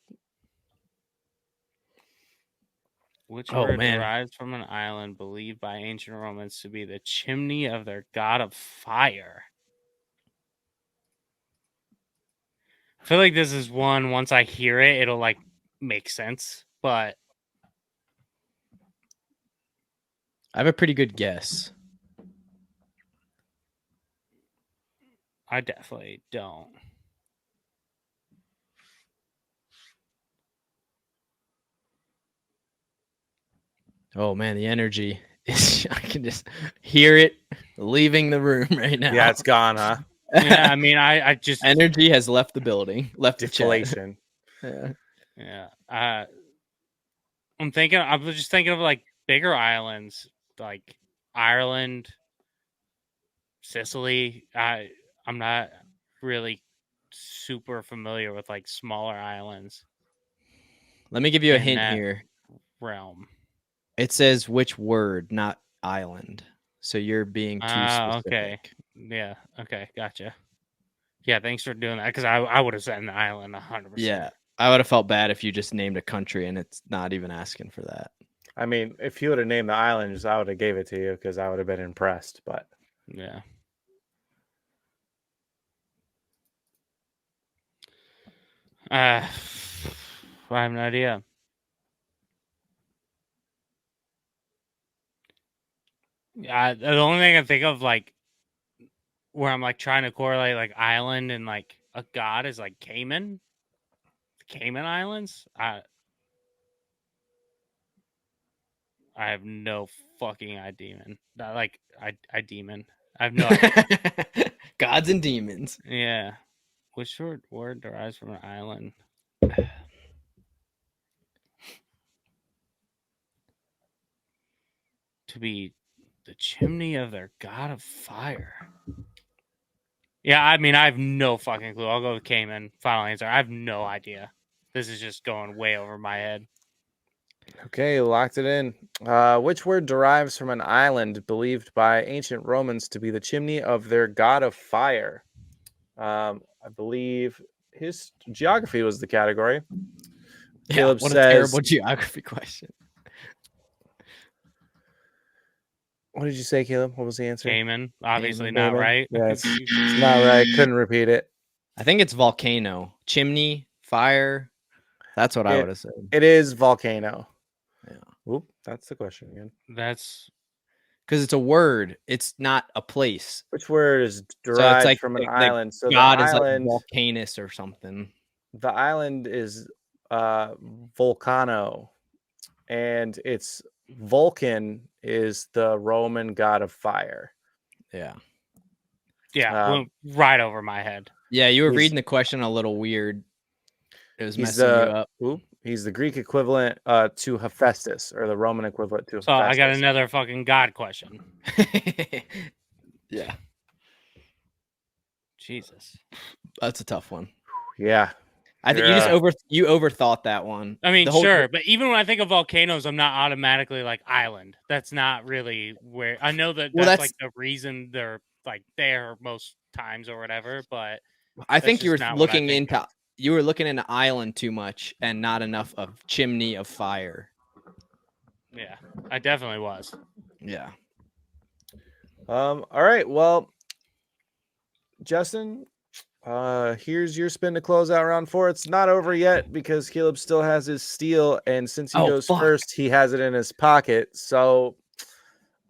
Which Oh, word man. derives from an island believed by ancient Romans to be the chimney of their god of fire? I feel like this is one, once I hear it, it'll like make sense, but I have a pretty good guess. I definitely don't. Oh man, the energy is I can just hear it leaving the room right now. Yeah, it's gone, huh? Yeah, I mean, I just energy has left the building, left the chat. Deflation. Yeah. I was just thinking of like bigger islands, like Ireland, Sicily. I'm not really super familiar with like smaller islands Let me give you a in hint that here. realm. It says which word, not island. So you're being too specific. Okay. Yeah. Okay. Gotcha. Yeah. Thanks for doing that because I would have said an island 100%. Yeah. I would have felt bad if you just named a country and it's not even asking for that. I mean, if you would have named the islands, I would have gave it to you because I would have been impressed. But yeah. I have no idea. Yeah, the only thing I think of like where I'm like trying to correlate like island and like a god is like Cayman Islands. I have no fucking idea, man. Like I demon. I have no idea. Gods and demons. Yeah. Which word derives from an island? To be the chimney of their god of fire. Yeah, I mean, I have no fucking clue. I'll go with Cayman. Final answer. I have no idea. This is just going way over my head. okay, locked it in. Which word derives from an island believed by ancient Romans to be the chimney of their god of fire? I believe his geography was the category. Caleb what says, a terrible geography question. what did you say, Caleb? What was the answer? Cayman. Obviously Cayman. not right. Yeah, it's not right. Couldn't repeat it. I think it's volcano, chimney, fire. That's what I would have said. It is volcano. Yeah. Oop, that's the question again. That's because it's a word. It's not a place. Which word is derived like from an island? So God the is island, like volcanus or something. The island is Volcano, and it's Vulcan is the Roman god of fire. Yeah. went right over my head. Yeah, you were reading the question a little weird. It was messing you up. He's the Greek equivalent to Hephaestus, or the Roman equivalent to Hephaestus. So I got another fucking God question. Yeah. Jesus. That's a tough one. Yeah. I think you overthought that one. I mean, sure, but even when I think of volcanoes, I'm not automatically like island. That's not really where I know that's like the reason they're like there most times or whatever. But I think you were looking into an island too much and not enough of chimney of fire. Yeah, I definitely was. Yeah. All right. Well, Justin, here's your spin to close out round 4. It's not over yet because Caleb still has his steal, and since he goes first, he has it in his pocket. So,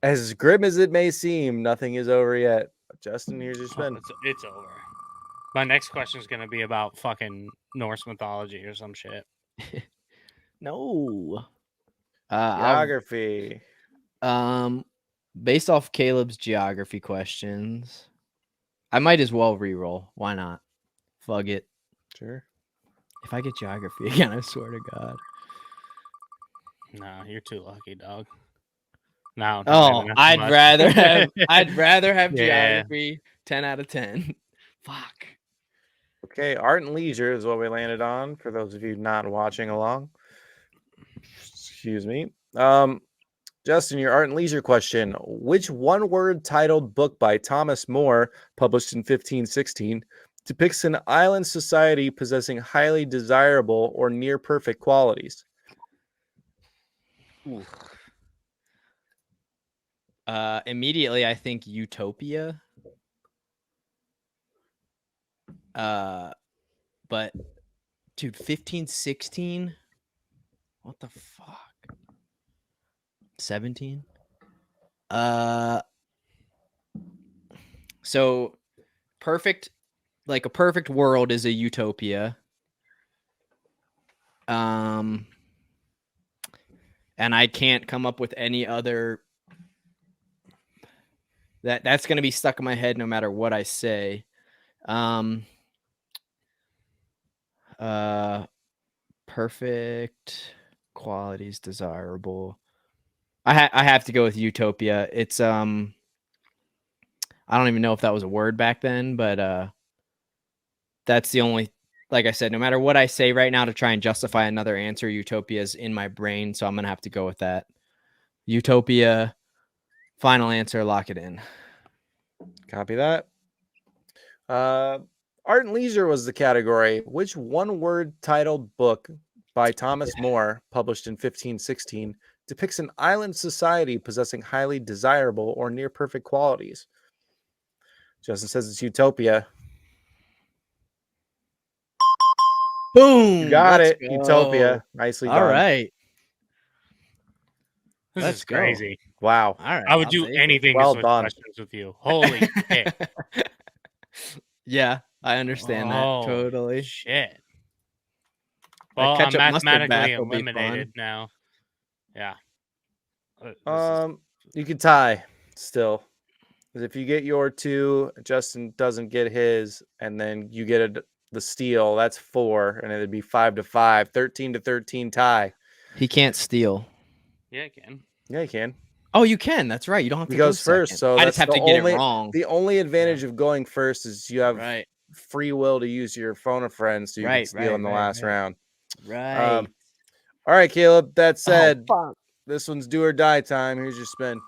as grim as it may seem, nothing is over yet. Justin, here's your spin. It's over. My next question is gonna be about fucking Norse mythology or some shit. No. Geography. Based off Caleb's geography questions, I might as well re-roll. Why not? Fuck it. Sure. If I get geography again, I swear to God. No, you're too lucky, dog. No. I'd rather have geography 10 out of 10. Fuck. Okay, art and leisure is what we landed on for those of you not watching along. Excuse me. Justin, your art and leisure question. Which one-word titled book by Thomas More, published in 1516, depicts an island society possessing highly desirable or near perfect qualities? Ooh. Immediately, I think Utopia. But dude, 1516? What the fuck? 17? So perfect, like a perfect world is a utopia. And I can't come up with any other that's going to be stuck in my head no matter what I say. Perfect qualities desirable. I have to go with utopia. It's I don't even know if that was a word back then, but that's the only, like I said, no matter what I say right now to try and justify another answer, utopia is in my brain, so I'm going to have to go with that. Utopia, final answer, lock it in. Copy that. Art and leisure was the category. Which one-word titled book by Thomas More, published in 1516, depicts an island society possessing highly desirable or near perfect qualities? Justin says it's Utopia. Boom! You got Let's it. go. Utopia. Nicely All done. right. This is crazy. Wow. All right. I would do anything to Well switch done. questions with you. Holy shit. Yeah, I understand that totally. Shit. That Well, I'm ketchup mustard bath mathematically will be eliminated fun. now. Yeah. You can tie still. Because if you get your 2, Justin doesn't get his, and then you get the steal, that's 4, and it'd be 5-5, 13-13 tie. He can't steal. Yeah, I can. Yeah, you can. Oh, you can. That's right. You don't have He to go goes first, second. so I that's just have the to get only it wrong. the only advantage of going first is you have Right. free will to use your phone of friends, so you can steal in the last round. Right. All right, Caleb. That said, fuck. this one's do or die time. Here's your spin.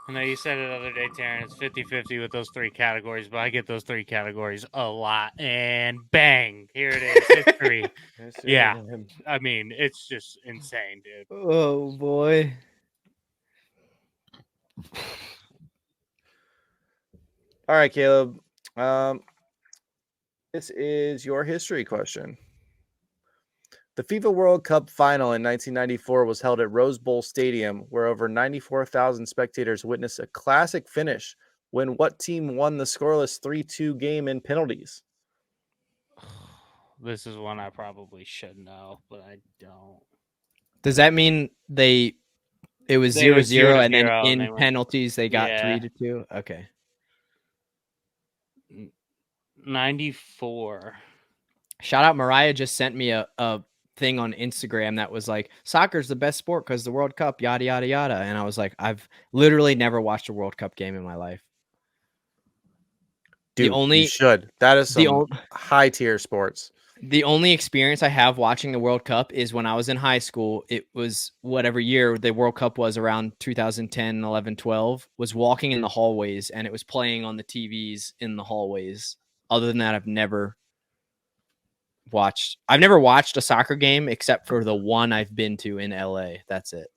I know you said it the other day, Taryn. It's 50-50 with those 3 categories, but I get those 3 categories a lot. And bang, here it is. History. Yeah. I mean, it's just insane, dude. Oh boy. All right, Caleb. This is your history question. The FIFA World Cup final in 1994 was held at Rose Bowl Stadium, where over 94,000 spectators witnessed a classic finish when what team won the scoreless 3-2 game in penalties? This is one I probably should know, but I don't. Does that mean it was 0-0 and then in penalties they got 3-2? Okay. 94. Shout out, Mariah just sent me a thing on Instagram that was like, soccer's the best sport because the World Cup, yada yada yada. And I was like, I've literally never watched a World Cup game in my life. Dude, you should. That is some high tier sports. The only experience I have watching the World Cup is when I was in high school. It was whatever year the World Cup was, around 2010, 11, 12, was walking in the hallways and it was playing on the TVs in the hallways. Other than that, I've never watched a soccer game except for the one I've been to in LA. That's it.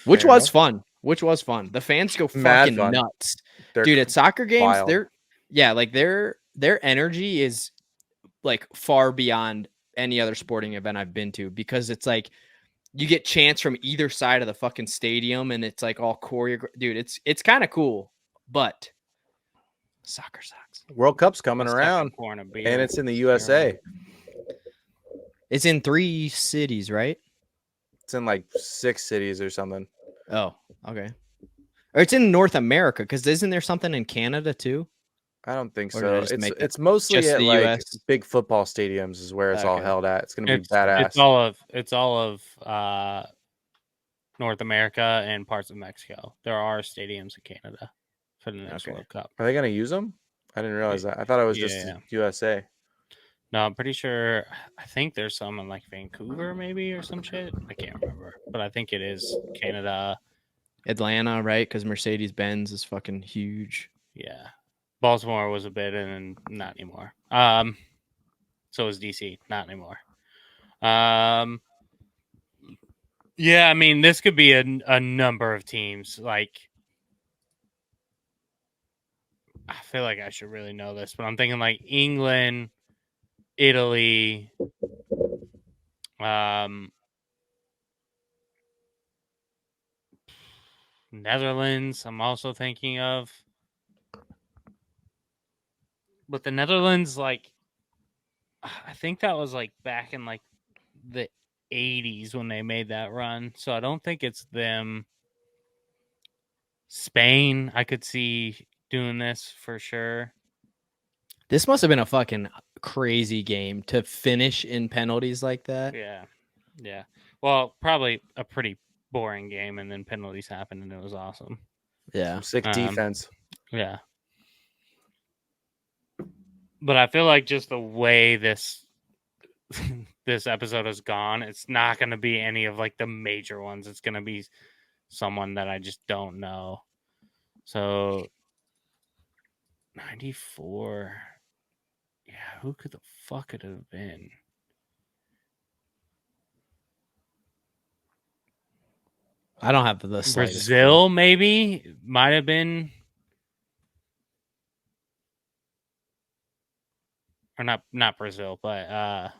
Which was fun. The fans go fucking nuts. Dude, at soccer games, their energy is like far beyond any other sporting event I've been to, because it's like you get chants from either side of the fucking stadium and it's like all choreographed. Dude, it's kind of cool, but soccer sucks. World Cup's coming around, and it's in the USA. It's in 3 cities, right? It's in like 6 cities or something. Oh, okay. Or it's in North America, because isn't there something in Canada too? I don't think so. It's mostly just at the like US? big football stadiums is where it's all held at. It's gonna be badass. It's all of North America and parts of Mexico. There are stadiums in Canada for the next World Cup. Are they gonna use them? I didn't realize that. I thought it was just USA. No, I'm pretty sure. I think there's some in like Vancouver, maybe, or some shit. I can't remember, but I think it is Canada. Atlanta, right? Because Mercedes-Benz is fucking huge. Yeah, Baltimore was a bit, and not anymore. So is DC, not anymore. Yeah, I mean, this could be a number of teams. Like, I feel like I should really know this, but I'm thinking like England, Italy, Netherlands. I'm also thinking of, but the Netherlands, like, I think that was like back in like the 80s when they made that run. So I don't think it's them. Spain, I could see doing this for sure. This must have been a fucking crazy game to finish in penalties like that. Yeah. Yeah. Well, probably a pretty boring game, and then penalties happened, and it was awesome. Yeah. Some sick defense. Yeah. But I feel like just the way this this episode has gone, it's not going to be any of like the major ones. It's going to be someone that I just don't know. So 94. Yeah, who could the fuck it have been? I don't have the slightest Brazil, clue. maybe might have been, or not Brazil, but yeah,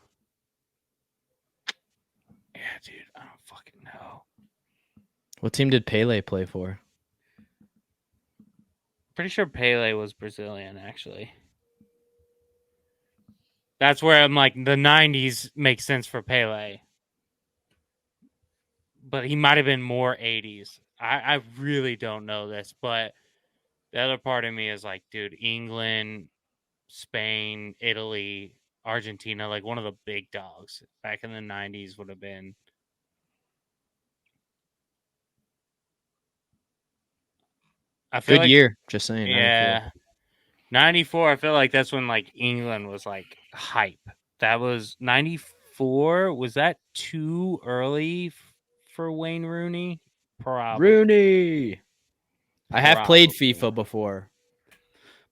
dude, I don't fucking know. What team did Pele play for? Pretty sure Pele was Brazilian, actually. That's where I'm like, the 90s makes sense for Pele. But he might have been more 80s. I really don't know this, but the other part of me is like, dude, England, Spain, Italy, Argentina, like one of the big dogs back in the 90s would have been. I feel Good like, year. Just saying. 94. yeah, 94. I feel like that's when like England was like hype. That was 94. Was that too early for Wayne Rooney? Probably. Rooney. I have played Probably. FIFA before.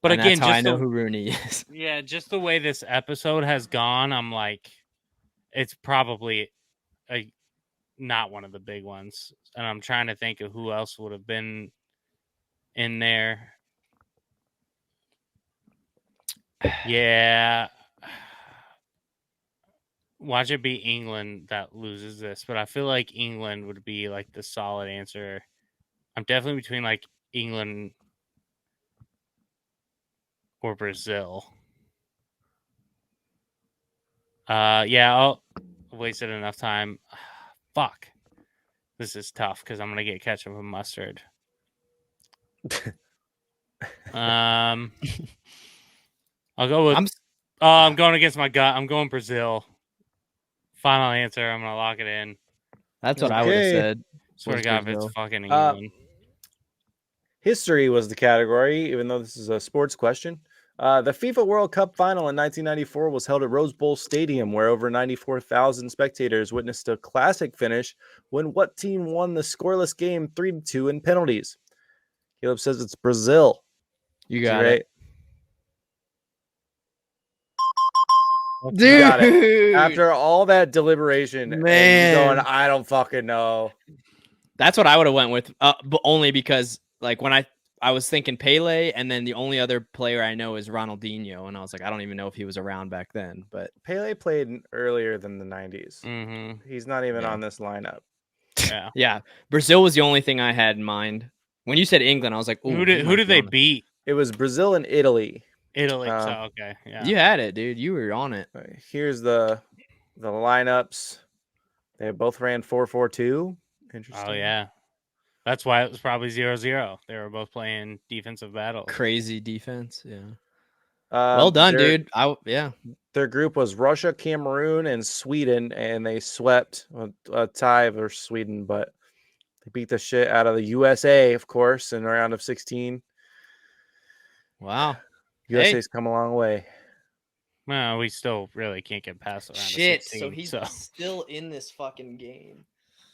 But And that's again, how I know who Rooney is. yeah, just the way this episode has gone, I'm like, it's probably not one of the big ones. And I'm trying to think of who else would have been in there. Yeah. Watch it be England that loses this, but I feel like England would be like the solid answer. I'm definitely between like England or Brazil. Yeah, I'll wasted enough time. Fuck. This is tough because I'm gonna get ketchup and mustard. I'll go with. I'm going against my gut. I'm going Brazil. Final answer. I'm gonna lock it in. That's what I would have said. Swear to God, if it's fucking Uh, England. History was the category, even though this is a sports question. The FIFA World Cup final in 1994 was held at Rose Bowl Stadium, where over 94,000 spectators witnessed a classic finish when what team won the scoreless game 3-2 in penalties? Caleb says it's Brazil. You got it. Dude. You got it. After all that deliberation, man, and you going, I don't fucking know. That's what I would have went with, but only because like when I was thinking Pele, and then the only other player I know is Ronaldinho, and I was like, I don't even know if he was around back then. But Pele played earlier than the 90s. Mm-hmm. He's not even on this lineup. Yeah, yeah. Brazil was the only thing I had in mind. When you said England, I was like, who did they beat? It was Brazil and Italy. Italy. So okay, yeah. You had it, dude. You were on it. Here's the lineups. They both ran 4-4-2. Interesting. Oh yeah, that's why it was probably 0-0. They were both playing defensive battles. Crazy defense. Yeah. Well done, dude. Their group was Russia, Cameroon, and Sweden, and they swept a tie versus Sweden, but they beat the shit out of the USA, of course, in the round of 16. Wow. USA's come a long way. Well, we still really can't get past the round of Shit, 16. so he's So still in this fucking game.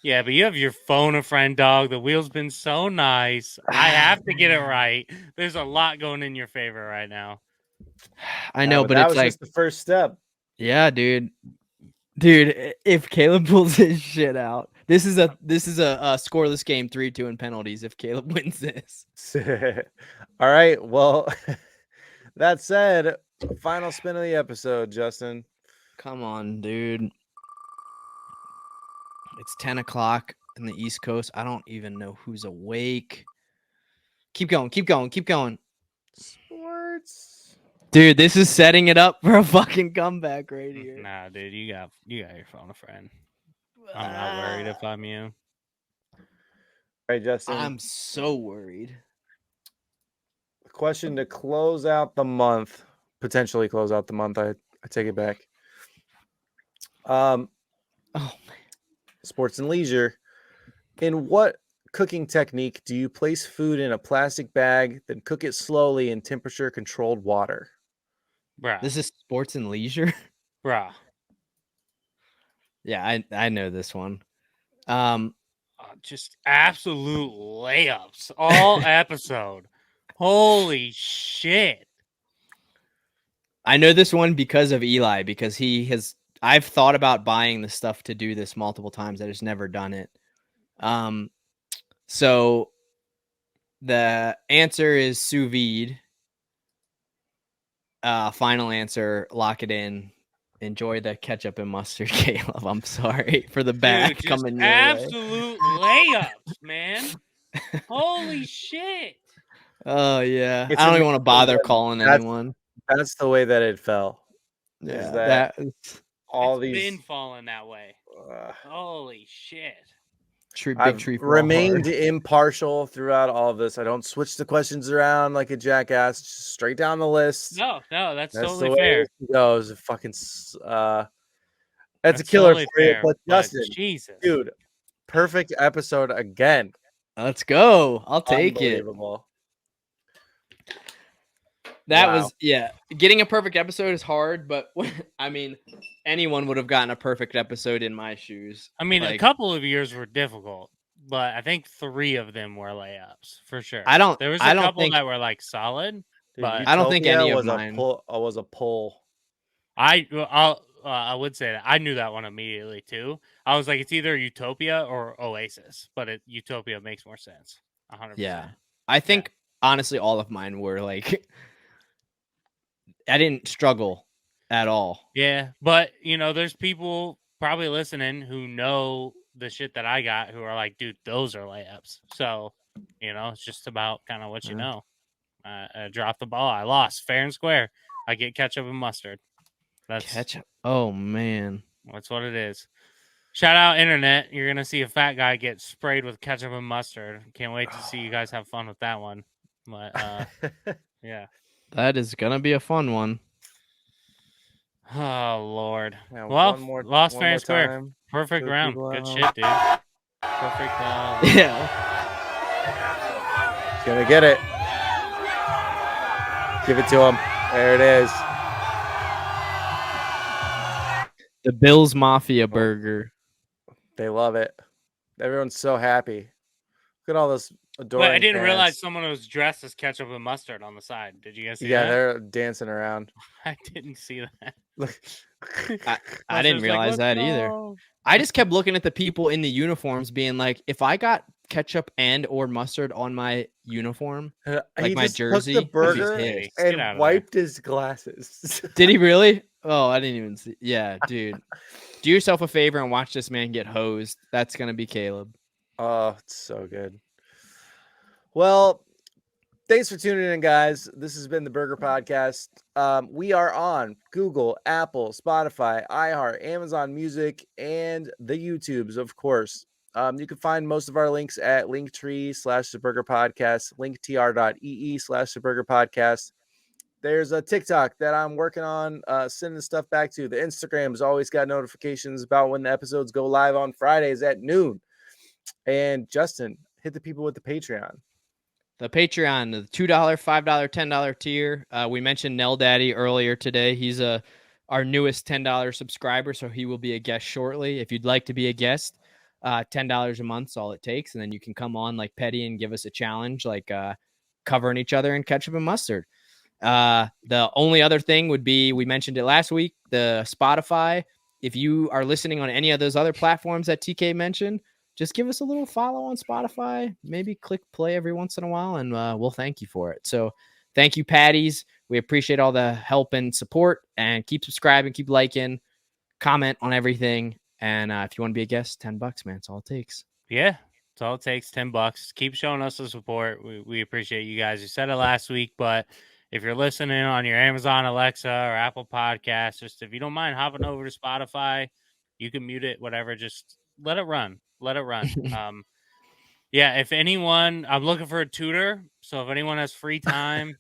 yeah, but you have your phone a friend, dog. The wheel's been so nice. I have to get it right. There's a lot going in your favor right now. I know, but that it's was like, just the first step. yeah, dude. Dude, if Caleb pulls his shit out, this is a scoreless game, 3-2 in penalties if Caleb wins this. All right. Well, that said, final spin of the episode, Justin. Come on, dude. It's 10 o'clock in the East Coast. I don't even know who's awake. Keep going, keep going, keep going. Sports. Dude, this is setting it up for a fucking comeback right here. Nah, dude, you got your phone a friend. I'm not worried if I'm you. All right, Justin. I'm so worried. Question to close out the month, potentially close out the month. I take it back. Oh man. Sports and leisure. In what cooking technique do you place food in a plastic bag, then cook it slowly in temperature controlled water? Bruh. This is sports and leisure. Bruh. Yeah, I know this one. Just absolute layups all episode. Holy shit. I know this one because of Eli, because I've thought about buying the stuff to do this multiple times. I just never done it. So the answer is sous vide. Final answer, lock it in. Enjoy the ketchup and mustard, Caleb. I'm sorry for the bag coming your way. Absolute layups, man. Holy shit. Oh yeah. I don't even want to bother calling anyone. That's the way that it fell. Yeah, It's been falling that way. Holy shit. I've remained impartial throughout all of this. I don't switch the questions around like a jackass. Just straight down the list. No, that's totally the way fair. It goes. Fucking that's a killer totally for you. fair, But Justin, Jesus, dude, perfect episode again. Let's go. I'll take it. Unbelievable. That was, yeah. Getting a perfect episode is hard, but I mean, anyone would have gotten a perfect episode in my shoes. I mean, a couple of years were difficult, but I think 3 of them were layups for sure. There was a couple that were like solid, dude, but I don't think any of mine was a pull. I would say that I knew that one immediately too. I was like, it's either Utopia or Oasis, but Utopia makes more sense. 100%. Yeah, I think honestly, all of mine were like. I didn't struggle at all. Yeah, but there's people probably listening who know the shit that I got who are like, dude, those are layups. So, it's just about kind of what you know. I dropped the ball. I lost fair and square. I get ketchup and mustard. That's ketchup. Oh man, that's what it is. Shout out internet. You're gonna see a fat guy get sprayed with ketchup and mustard. Can't wait to see you guys have fun with that one. But yeah. That is gonna be a fun one. Oh Lord! Yeah, well, lost fair and square. Perfect round. Good shit, dude. Perfect. Yeah. He's gonna get it. Give it to him. There it is. The Bills Mafia burger. They love it. Everyone's so happy. Look at all this adoring. Wait, I didn't fans. realize someone was dressed as ketchup and mustard on the side. Did you guys see that? Yeah, they're dancing around. I didn't see that. I didn't realize that either. I just kept looking at the people in the uniforms being like, if I got ketchup and or mustard on my uniform, like my jersey, took the burger and wiped his glasses. Did he really? Oh, I didn't even see. Yeah, dude. Do yourself a favor and watch this man get hosed. That's going to be Caleb. Oh, it's so good. Well, thanks for tuning in, guys. This has been the Burger Podcast. We are on Google, Apple, Spotify, iHeart, Amazon Music, and the YouTubes, of course. You can find most of our links at linktree/The Burger Podcast, linktr.ee/The Burger Podcast. There's a TikTok that I'm working on sending stuff back to. The Instagram's always got notifications about when the episodes go live on Fridays at noon. And Justin, hit the people with the Patreon. The Patreon, the $2, $5, $10 tier. We mentioned Nell Daddy earlier today. He's a our newest $10 subscriber, so he will be a guest shortly. If you'd like to be a guest, $10 a month is all it takes, and then you can come on like Petty and give us a challenge, like covering each other in ketchup and mustard. The only other thing would be, we mentioned it last week, the Spotify. If you are listening on any of those other platforms that TK mentioned, just give us a little follow on Spotify. Maybe click play every once in a while, and we'll thank you for it. So thank you, Patties. We appreciate all the help and support, and keep subscribing, keep liking, comment on everything. And if you want to be a guest, $10, man, it's all it takes. Yeah, it's all it takes. $10. Keep showing us the support. We appreciate you guys. You said it last week, but if you're listening on your Amazon Alexa or Apple Podcasts, just if you don't mind hopping over to Spotify, you can mute it, whatever. Just let it run. Let it run. Yeah, if anyone, I'm looking for a tutor. So if anyone has free time,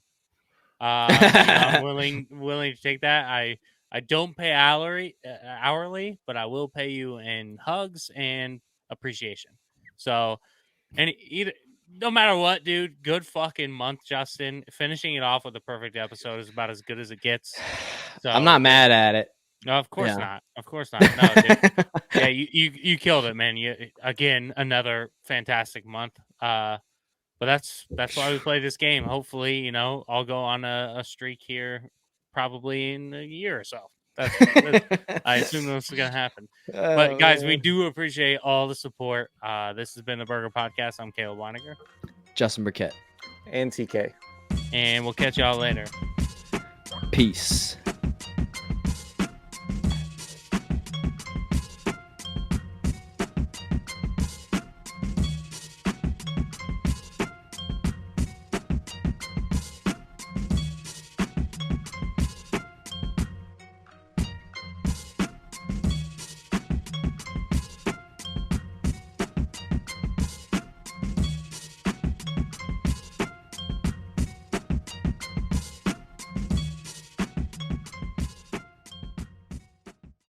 I'm willing to take that. I don't pay hourly, but I will pay you in hugs and appreciation. So, and no matter what, dude, good fucking month, Justin. Finishing it off with a perfect episode is about as good as it gets. So I'm not mad at it. No, of course not. Of course not. No, dude. Yeah, you killed it, man. You again, another fantastic month. But that's why we play this game. Hopefully, I'll go on a streak here probably in a year or so. That's I assume this is gonna happen. But guys, we do appreciate all the support. This has been the Burger Podcast. I'm Caleb Weiniger. Justin Burkett. And TK. And we'll catch y'all later. Peace.